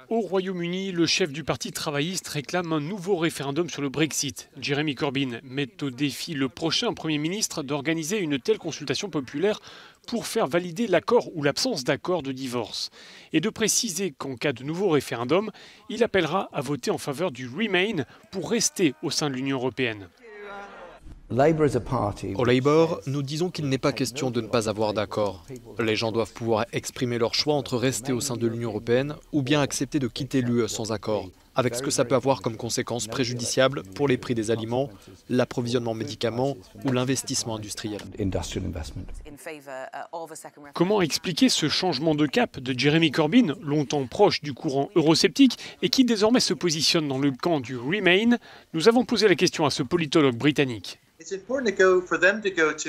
Au Royaume-Uni, le chef du parti travailliste réclame un nouveau référendum sur le Brexit. Jeremy Corbyn met au défi le prochain Premier ministre d'organiser une telle consultation populaire pour faire valider l'accord ou l'absence d'accord de divorce. Et de préciser qu'en cas de nouveau référendum, il appellera à voter en faveur du Remain pour rester au sein de l'Union européenne. Au Labour, nous disons qu'il n'est pas question de ne pas avoir d'accord. Les gens doivent pouvoir exprimer leur choix entre rester au sein de l'Union européenne ou bien accepter de quitter l'UE sans accord, avec ce que ça peut avoir comme conséquences préjudiciables pour les prix des aliments, l'approvisionnement en médicaments ou l'investissement industriel. Comment expliquer ce changement de cap de Jeremy Corbyn, longtemps proche du courant eurosceptique et qui désormais se positionne dans le camp du Remain? Nous avons posé la question à ce politologue britannique.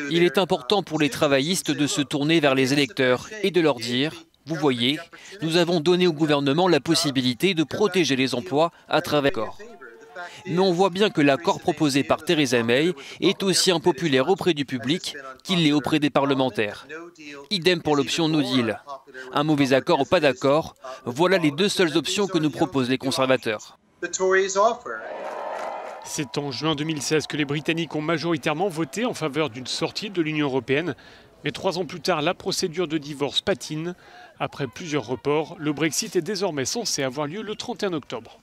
Il est important pour les travaillistes de se tourner vers les électeurs et de leur dire « Vous voyez, nous avons donné au gouvernement la possibilité de protéger les emplois à travers l'accord. » Mais on voit bien que l'accord proposé par Theresa May est aussi impopulaire auprès du public qu'il l'est auprès des parlementaires. Idem pour l'option No Deal. Un mauvais accord ou pas d'accord, voilà les deux seules options que nous proposent les conservateurs. C'est en juin 2016 que les Britanniques ont majoritairement voté en faveur d'une sortie de l'Union européenne. Mais 3 ans plus tard, la procédure de divorce patine. Après plusieurs reports, le Brexit est désormais censé avoir lieu le 31 octobre.